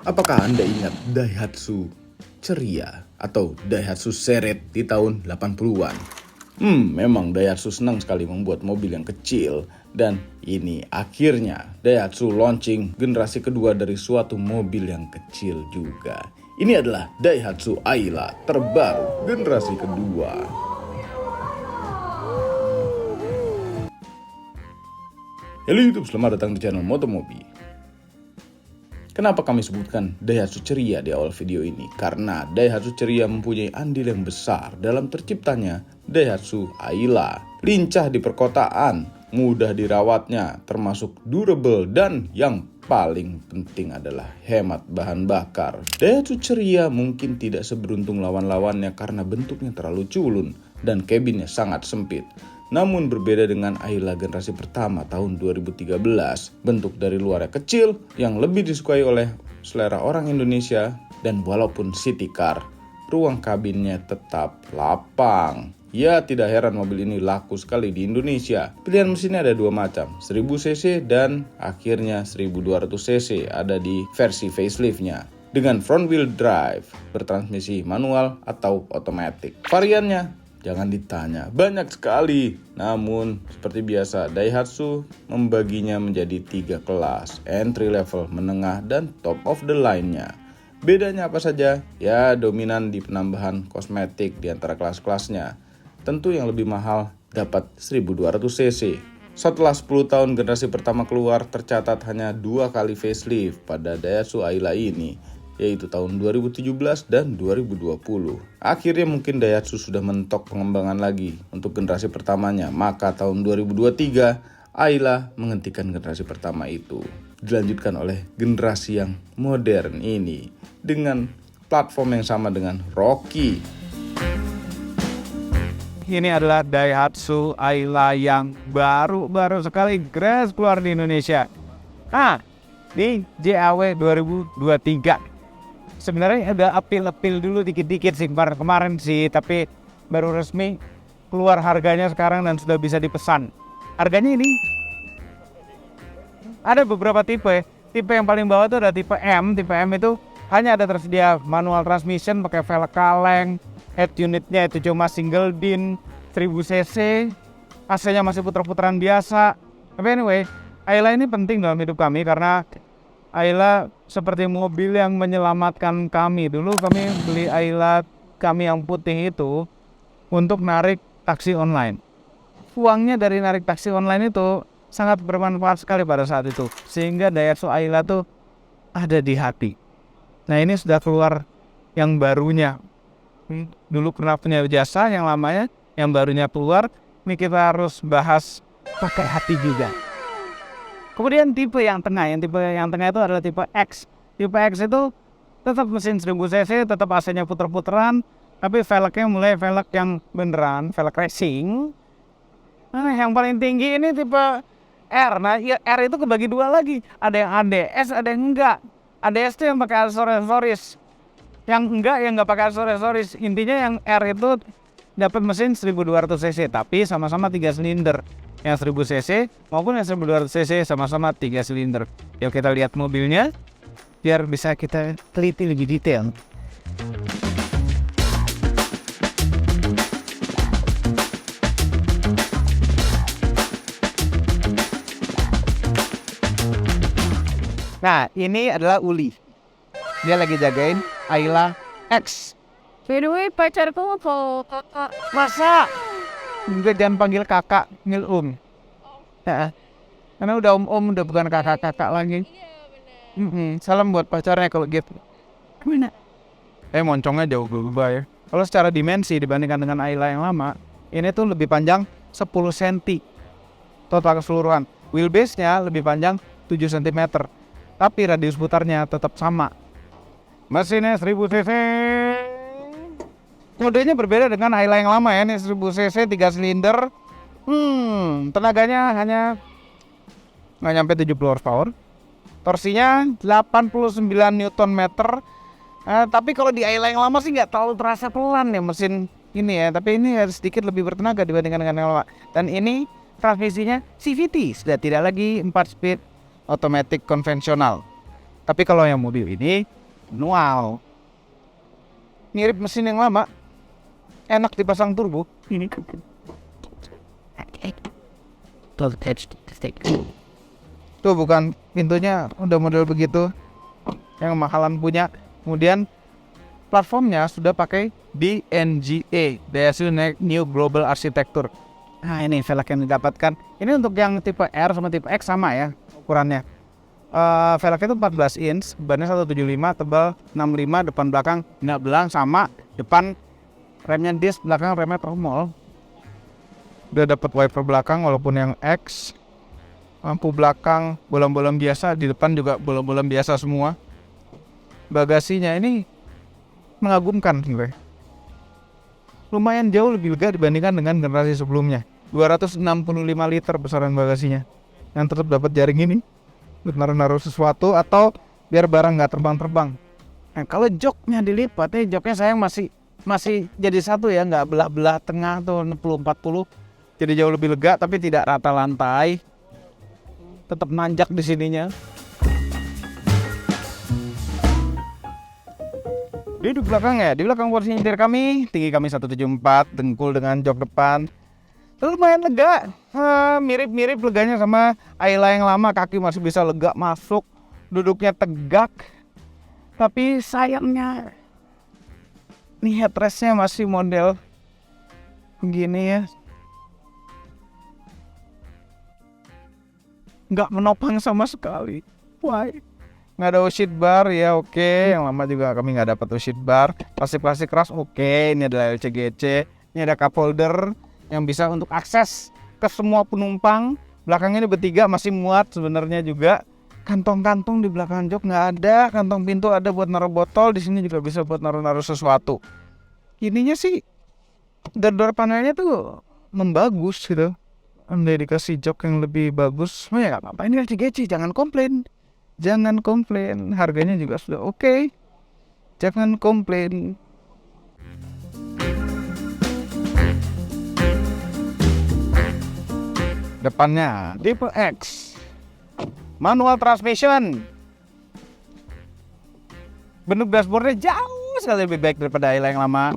Apakah Anda ingat Daihatsu Ceria atau Daihatsu Seret di tahun 80-an? Memang Daihatsu senang sekali membuat mobil yang kecil. Dan ini akhirnya Daihatsu launching generasi kedua dari suatu mobil yang kecil juga. Ini adalah Daihatsu Ayla terbaru generasi kedua. Halo YouTube, selamat datang di channel Motomobi. Kenapa kami sebutkan Daihatsu Ceria di awal video ini? Karena Daihatsu Ceria mempunyai andil yang besar dalam terciptanya Daihatsu Ayla. Lincah di perkotaan, mudah dirawatnya, termasuk durable, dan yang paling penting adalah hemat bahan bakar. Daihatsu Ceria mungkin tidak seberuntung lawan-lawannya karena bentuknya terlalu culun dan kabinnya sangat sempit. Namun berbeda dengan Ayla generasi pertama tahun 2013, bentuk dari luarnya kecil yang lebih disukai oleh selera orang Indonesia, dan walaupun city car, ruang kabinnya tetap lapang. Ya, tidak heran mobil ini laku sekali di Indonesia. Pilihan mesinnya ada dua macam, 1000 cc dan akhirnya 1200 cc ada di versi faceliftnya. Dengan front wheel drive, bertransmisi manual atau otomatis. Variannya jangan ditanya, banyak sekali. Namun seperti biasa, Daihatsu membaginya menjadi 3 kelas, entry level, menengah, dan top of the line-nya. Bedanya apa saja? Ya, dominan di penambahan kosmetik di antara kelas-kelasnya. Tentu yang lebih mahal dapat 1200 cc. Setelah 10 tahun generasi pertama keluar, tercatat hanya 2 kali facelift pada Daihatsu Ayla ini, yaitu tahun 2017 dan 2020. Akhirnya mungkin Daihatsu sudah mentok pengembangan lagi untuk generasi pertamanya, maka tahun 2023 Ayla menghentikan generasi pertama itu. Dilanjutkan oleh generasi yang modern ini dengan platform yang sama dengan Rocky. Ini adalah Daihatsu Ayla yang baru sekali grass keluar di Indonesia. Di JAW 2023. Sebenarnya ada apil dulu dikit-dikit sih kemarin sih, tapi baru resmi keluar harganya sekarang dan sudah bisa dipesan. Harganya ini ada beberapa tipe. Tipe yang paling bawah itu ada tipe M. Tipe M itu hanya ada tersedia manual transmission pakai velg kaleng. Head unitnya itu cuma single din 1000 cc. AC-nya masih putar-putaran biasa. Tapi anyway, Ayla ini penting dalam hidup kami karena Ayla seperti mobil yang menyelamatkan kami. Dulu kami beli Ayla kami yang putih itu untuk narik taksi online. Uangnya dari narik taksi online itu sangat bermanfaat sekali pada saat itu. Sehingga Daihatsu Ayla tuh ada di hati. Nah, ini sudah keluar yang barunya. Dulu pernah punya jasa yang lamanya, yang barunya keluar. Ini kita harus bahas pakai hati juga. Kemudian tipe yang tengah itu adalah tipe X. Tipe X itu tetap mesin 1000 cc, tetap AC-nya puter-puteran, tapi velgnya mulai velg yang beneran, velg racing. Nah, yang paling tinggi ini tipe R. Nah, R itu kebagi dua lagi. Ada yang ADS, ada yang enggak. ADS itu yang pakai aksesoris. Yang enggak, yang enggak pakai aksesoris. Intinya yang R itu dapat mesin 1200 cc, tapi sama-sama 3 silinder. Yang 1000 cc maupun yang 1200 cc sama-sama 3 silinder. Yuk kita lihat mobilnya biar bisa kita teliti lebih detail. Nah, ini adalah Uli. Dia lagi jagain Ayla X. By the way, pacarku mau kakak. Masa? Enggak, jangan panggil kakak, panggil Ya, karena udah udah bukan kakak-kakak lagi. Salam buat pacarnya kalau gitu. Mana? Moncongnya jauh berubah ya. Kalau secara dimensi dibandingkan dengan Ayla yang lama, ini tuh lebih panjang 10 cm total keseluruhan. Wheelbase-nya lebih panjang 7 cm, tapi radius putarnya tetap sama. Mesinnya 1000 cc. Modenya berbeda dengan Ayla yang lama ya. Ini 1000 cc 3 silinder. Tenaganya hanya nggak nyampe 70 horsepower. Torsinya 89 Nm. Tapi kalau di Ayla yang lama sih nggak terlalu terasa pelan ya mesin ini ya. Tapi ini harus sedikit lebih bertenaga dibandingkan dengan yang lama. Dan ini transmisinya CVT, sudah tidak lagi 4 speed otomatis konvensional. Tapi kalau yang mobil ini manual. Mirip mesin yang lama. Enak dipasang turbo. Ini. Tuh bukan pintunya udah model begitu. Yang mahalan punya. Kemudian platformnya sudah pakai DNGA, Daihatsu New Global Architecture. Nah ini velg yang didapatkan. Ini untuk yang tipe R sama tipe X sama ya ukurannya. Velgnya itu 14 inch, bannya 175, tebal 65, depan belakang nggak belang sama, depan remnya disc, belakang remnya tromol. Udah dapat wiper belakang walaupun yang X. Lampu belakang bolong-bolong biasa, di depan juga bolong-bolong biasa semua. Bagasinya ini mengagumkan sebenarnya. Lumayan jauh lebih lega dibandingkan dengan generasi sebelumnya. 265 liter besaran bagasinya. Yang tetap dapat jaring ini buat naruh sesuatu atau biar barang nggak terbang-terbang. Nah, kalau joknya dilipat, joknya sayang masih jadi satu ya, nggak belah-belah tengah tuh 60-40. Jadi jauh lebih lega tapi tidak rata lantai. Tetap nanjak di sininya. Di belakangnya, di belakang porsi nyetir kami, tinggi kami 174, dengkul dengan jok depan. Lumayan lega, mirip-mirip leganya sama Ayla yang lama, kaki masih bisa lega masuk, duduknya tegak. Tapi sayangnya, nih headrestnya masih model begini ya. Nggak menopang sama sekali. Why? Nggak ada ushit bar ya oke. Yang lama juga kami nggak dapat ushit bar. Plastik keras oke. Ini adalah LCGC. Ini ada cup holder yang bisa untuk akses ke semua penumpang. Belakangnya ini bertiga masih muat sebenarnya juga. Kantong-kantong di belakang jok nggak ada. Kantong pintu ada buat naruh botol. Di sini juga bisa buat naruh sesuatu. Ininya sih door panelnya tuh membagus gitu. Andai dikasih jok yang lebih bagus, ya nggak apa-apa. Ini LCGC, jangan komplain. Jangan komplain. Harganya juga sudah oke. Jangan komplain. Depannya tipe X, manual transmission. Bentuk dashboardnya jauh sekali lebih baik daripada Ayla yang lama.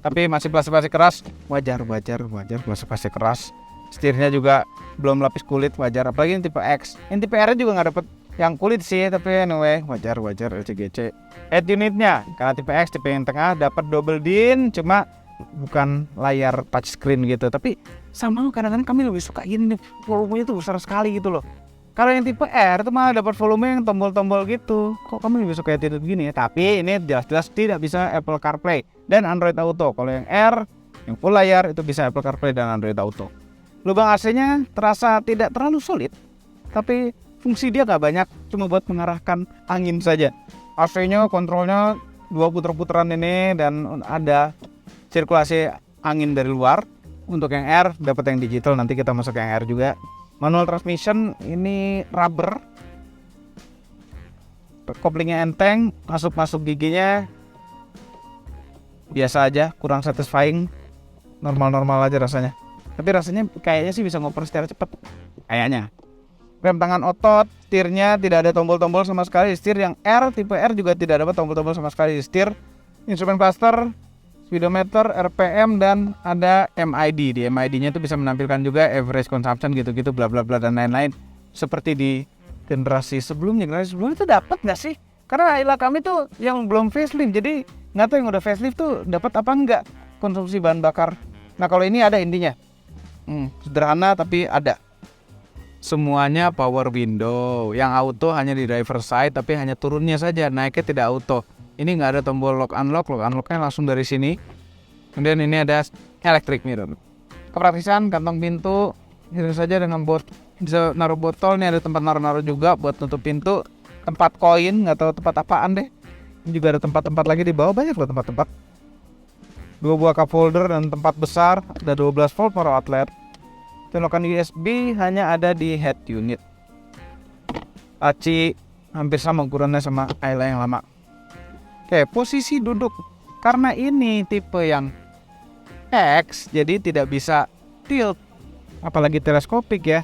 Tapi masih plastik keras. Wajar plastik keras. Setirnya juga belum lapis kulit, wajar. Apalagi ini tipe X. Ini tipe R juga nggak dapet yang kulit sih, tapi anyway wajar LCGC. Head unitnya karena tipe X, tipe yang tengah dapat double din, cuma bukan layar touchscreen gitu. Tapi sama kadang-kadang kami lebih suka ini, volumenya tuh besar sekali gitu loh. Kalau yang tipe R itu malah dapat volume yang tombol-tombol gitu. Kok kami lebih suka attitude gini ya? Tapi ini jelas-jelas tidak bisa Apple CarPlay dan Android Auto. Kalau yang R, yang full layar itu bisa Apple CarPlay dan Android Auto. Lubang AC-nya terasa tidak terlalu solid, tapi fungsi dia gak banyak, cuma buat mengarahkan angin saja. AC-nya kontrolnya 2 puter-puteran ini dan ada sirkulasi angin dari luar. Untuk yang R dapat yang digital, nanti kita masuk yang R juga. Manual transmission ini rubber, koplingnya enteng, masuk giginya biasa aja, kurang satisfying, normal-normal aja rasanya. Tapi rasanya kayaknya sih bisa ngoper secara cepat. Kayaknya. Rem tangan otot, setirnya tidak ada tombol-tombol sama sekali. Setir yang R, tipe R juga tidak dapat tombol-tombol sama sekali. Setir, instrumen cluster, speedometer, RPM, dan ada MID. Di MID-nya itu bisa menampilkan juga average consumption gitu-gitu, bla bla bla dan lain-lain. Seperti di generasi sebelumnya. Generasi sebelumnya itu dapat nggak sih? Karena Ayla kami tuh yang belum facelift, jadi nggak tahu yang udah facelift tuh dapat apa nggak konsumsi bahan bakar. Nah kalau ini ada intinya. Sederhana tapi ada. Semuanya power window. Yang auto hanya di driver side, tapi hanya turunnya saja, naiknya tidak auto. Ini nggak ada tombol lock unlocknya langsung dari sini. Kemudian ini ada electric mirror. Kepraktisan kantong pintu itu saja dengan bisa naruh botol. Ini ada tempat naruh juga buat tutup pintu. Tempat koin, nggak tahu tempat apaan deh. Ini juga ada tempat-tempat lagi di bawah, banyak loh tempat-tempat. 2 buah cup holder dan tempat besar, ada 12 volt power outlet. Colokan USB hanya ada di head unit. Laci hampir sama ukurannya sama Ayla yang lama. Oke, posisi duduk. Karena ini tipe yang X, jadi tidak bisa tilt, apalagi teleskopik ya.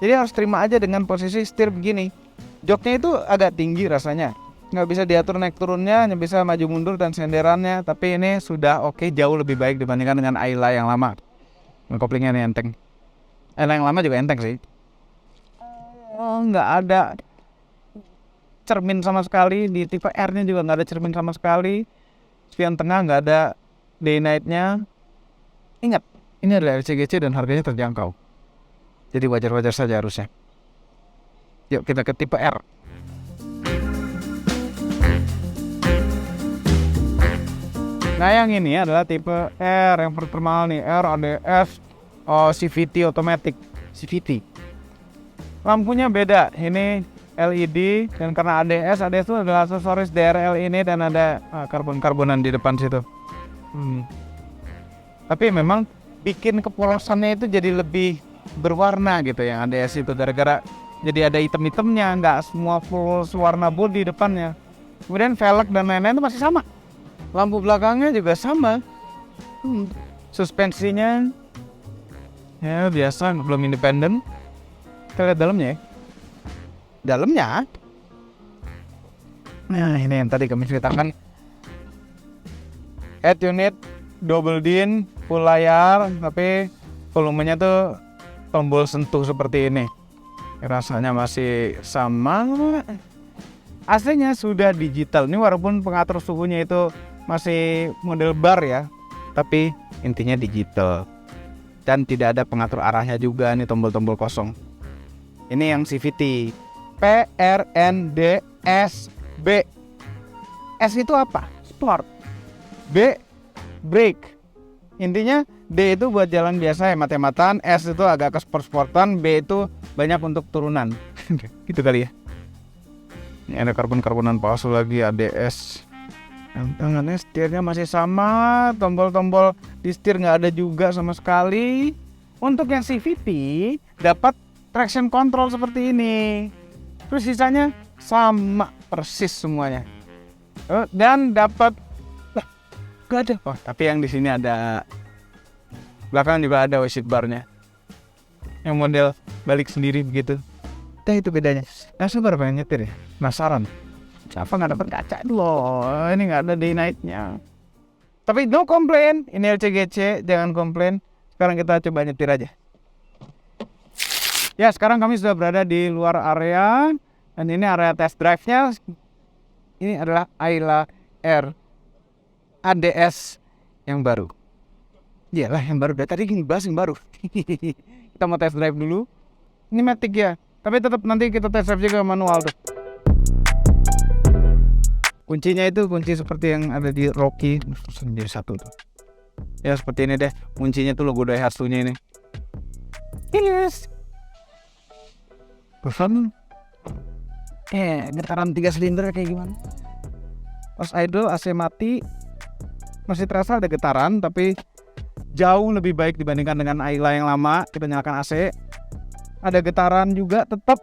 Jadi harus terima aja dengan posisi setir begini. Joknya itu agak tinggi rasanya, nggak bisa diatur naik turunnya, hanya bisa maju mundur dan senderannya. Tapi ini sudah oke, jauh lebih baik dibandingkan dengan Ayla yang lama. Koplingnya ini enteng. Ayla yang lama juga enteng sih. Nggak ada cermin sama sekali. Di tipe R nya juga nggak ada cermin sama sekali. Spion tengah nggak ada day night-nya. Ingat, ini adalah LCGC dan harganya terjangkau, jadi wajar-wajar saja harusnya. Yuk kita ke tipe R. Nah yang ini adalah tipe R, yang terkenal nih, R ADS CVT automatic. CVT lampunya beda, ini LED, dan karena ADS itu adalah aksesoris DRL ini, dan ada karbon-karbonan di depan situ. Tapi memang bikin kepolosannya itu jadi lebih berwarna gitu yang ADS itu, gara-gara jadi ada item-itemnya, nggak semua full warna body depannya. Kemudian velg dan lain-lain itu masih sama, lampu belakangnya juga sama. Suspensinya ya biasa, belum independen. Kita lihat dalamnya ya. Dalamnya, nah ini yang tadi kami ceritakan, head unit double din, full layar, tapi volumenya tuh tombol sentuh seperti ini. Rasanya masih sama. AC-nya sudah digital. Ini walaupun pengatur suhunya itu masih model bar ya, tapi intinya digital. Dan tidak ada pengatur arahnya juga, nih tombol-tombol kosong. Ini yang CVT. PRNDSB. S itu apa? Sport. B brake. Intinya D itu buat jalan biasa hemat-hematan, S itu agak ke sport-sportan, B itu banyak untuk turunan. Gitu kali ya. Ini ada karbon-karbonan palsu lagi, ADS. Tangannya setirnya masih sama, tombol-tombol di setir nggak ada juga sama sekali. Untuk yang CVT dapat traction control seperti ini. Terus sisanya sama persis semuanya. Dan dapat gak ada. Oh, tapi yang di sini ada, belakang juga ada seat barnya. Yang model balik sendiri begitu. Nah itu bedanya. Nah sabar pengen nyetir ya. Penasaran. Siapa nggak dapat kaca loh? Ini nggak ada day night-nya. Tapi no complain. Ini LCGC, jangan komplain. Sekarang kita coba nyetir aja. Ya sekarang kami sudah berada di luar area. Dan ini area test drive-nya. Ini adalah Ayla R ADS yang baru. Iyalah yang baru, dari tadi gini bahas yang baru. Kita mau test drive dulu. Ini Matic ya, tapi tetap nanti kita test drive juga manual tuh. Kuncinya itu kunci seperti yang ada di Rocky, jadi satu tuh. Ya seperti ini deh, kuncinya tuh logo Daihatsu-nya ini. Yes. Pesan. Getaran 3 silinder kayak gimana? Pas idle AC mati, masih terasa ada getaran, tapi jauh lebih baik dibandingkan dengan Ayla yang lama. Kita nyalakan AC, ada getaran juga tetap,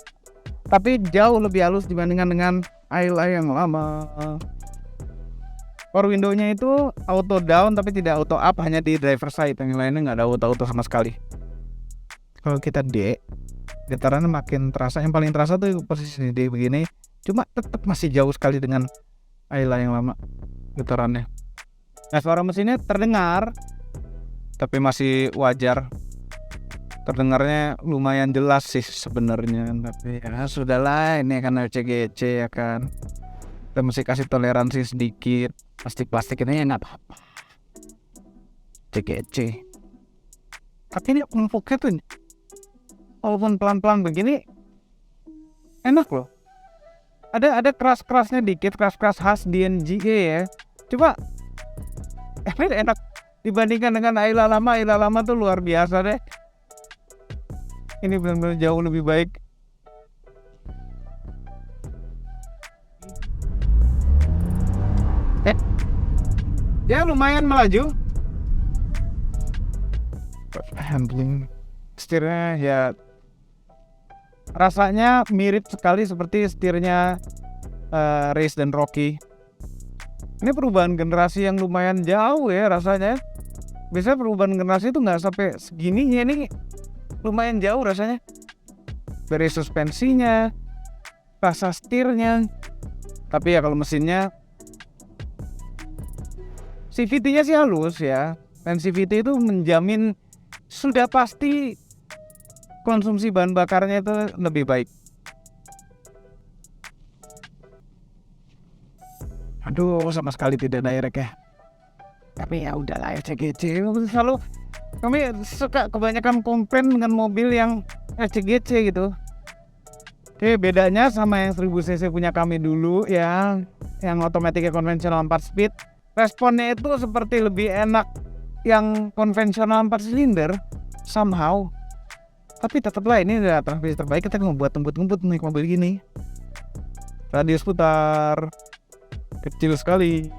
tapi jauh lebih halus dibandingkan dengan Ayla yang lama. Power window-nya itu auto down tapi tidak auto up, hanya di driver side. Yang lainnya nggak ada auto sama sekali. Kalau kita D, getarannya makin terasa. Yang paling terasa tuh posisi D begini, cuma tetap masih jauh sekali dengan Ayla yang lama getarannya. Nah suara mesinnya terdengar, tapi masih wajar. Terdengarnya lumayan jelas sih sebenarnya, tapi ya sudahlah, ini kan LCGC ya kan. Kita mesti kasih toleransi sedikit. Plastik ini ya nggak apa-apa. LCGC. Tapi ini empuknya tuh, walaupun pelan-pelan begini, enak loh. Ada keras-kerasnya dikit, keras-keras khas DNGA ya. Coba, ini enak dibandingkan dengan Ayla lama. Ayla lama tuh luar biasa deh. Ini benar-benar jauh lebih baik. Ya lumayan melaju. Handling setirnya ya rasanya mirip sekali seperti setirnya Race dan Rocky. Ini perubahan generasi yang lumayan jauh ya rasanya. Biasanya perubahan generasi itu nggak sampai segininya, ini lumayan jauh rasanya. Dari suspensinya, rasa setirnya. Tapi ya kalau mesinnya, CVT-nya sih halus ya. Dan CVT itu menjamin sudah pasti konsumsi bahan bakarnya itu lebih baik. Aduh, sama sekali tidak direct ya. Tapi ya udahlah, ECGC. Selalu kami suka kebanyakan komplain dengan mobil yang ECGC gitu. Oke, bedanya sama yang 1000 cc punya kami dulu ya, yang otomatiknya konvensional 4 speed, responnya itu seperti lebih enak yang konvensional 4 silinder somehow. Tapi tetaplah ini udah transmisi terbaik, kita ngebuat ngebut naik mobil gini. Radius putar kecil sekali.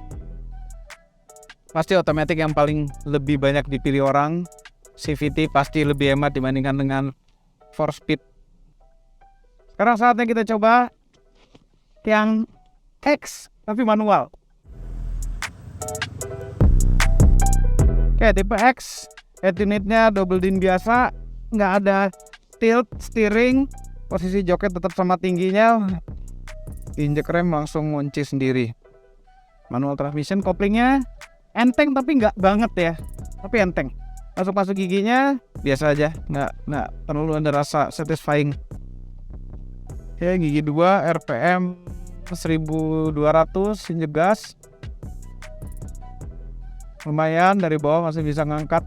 Pasti otomatis yang paling lebih banyak dipilih orang. CVT pasti lebih hemat dibandingkan dengan 4 speed. Sekarang saatnya kita coba yang X tapi manual. Oke, tipe X, head unitnya double din biasa, nggak ada tilt steering, posisi joket tetap sama tingginya, injek rem langsung ngunci sendiri. Manual transmission, koplingnya enteng tapi nggak banget ya, tapi enteng. Masuk giginya biasa aja, nggak terlalu ada rasa satisfying. Oke, gigi 2 RPM 1200 injek gas. Lumayan, dari bawah masih bisa ngangkat.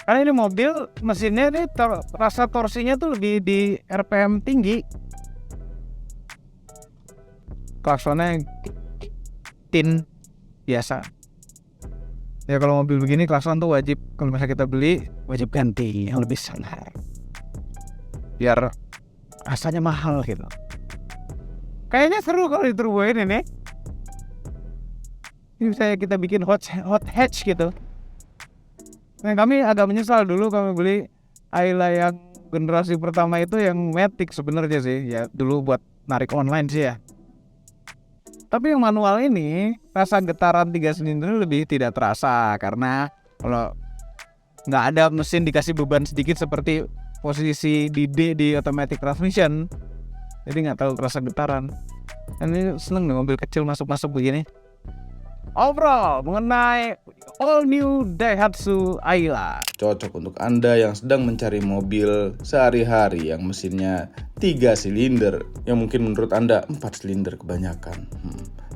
Karena ini mobil mesinnya ini rasa torsinya tuh lebih di RPM tinggi. Klaksonnya tin biasa. Ya kalau mobil begini klakson tuh wajib, kalau misalnya kita beli wajib ganti yang lebih sonar. Biar rasanya mahal gitu. Kayaknya seru kalau diturboin ini. Ini bisa kita bikin hot hatch gitu. Nah, kami agak menyesal dulu kami beli Ayla yang generasi pertama itu yang Matic sebenarnya sih. Ya dulu buat narik online sih ya. Tapi yang manual ini rasa getaran 3 silinder lebih tidak terasa, karena kalau nggak ada mesin dikasih beban sedikit seperti posisi di D di automatic transmission, jadi nggak terlalu terasa getaran. Dan ini seneng nih mobil kecil masuk begini. Overall mengenai all new Daihatsu Ayla, Cocok untuk Anda yang sedang mencari mobil sehari-hari yang mesinnya 3 silinder, yang mungkin menurut Anda 4 silinder kebanyakan.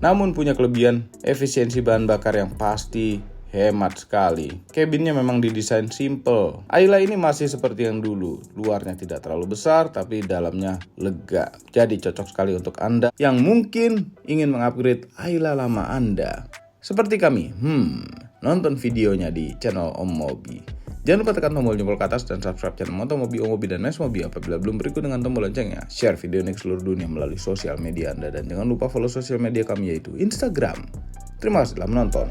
Namun punya kelebihan efisiensi bahan bakar yang pasti hemat sekali. Cabinnya memang didesain simple. Ayla ini masih seperti yang dulu, luarnya tidak terlalu besar tapi dalamnya lega. Jadi cocok sekali untuk Anda yang mungkin ingin mengupgrade Ayla lama Anda. Seperti kami, nonton videonya di channel Om Mobi. Jangan lupa tekan tombol jempol ke atas dan subscribe channel Moto Mobi, Om Mobi, dan Mes Mobi apabila belum, berikut dengan tombol loncengnya. Share video ini ke seluruh dunia melalui sosial media Anda, dan jangan lupa follow sosial media kami yaitu Instagram. Terima kasih telah menonton.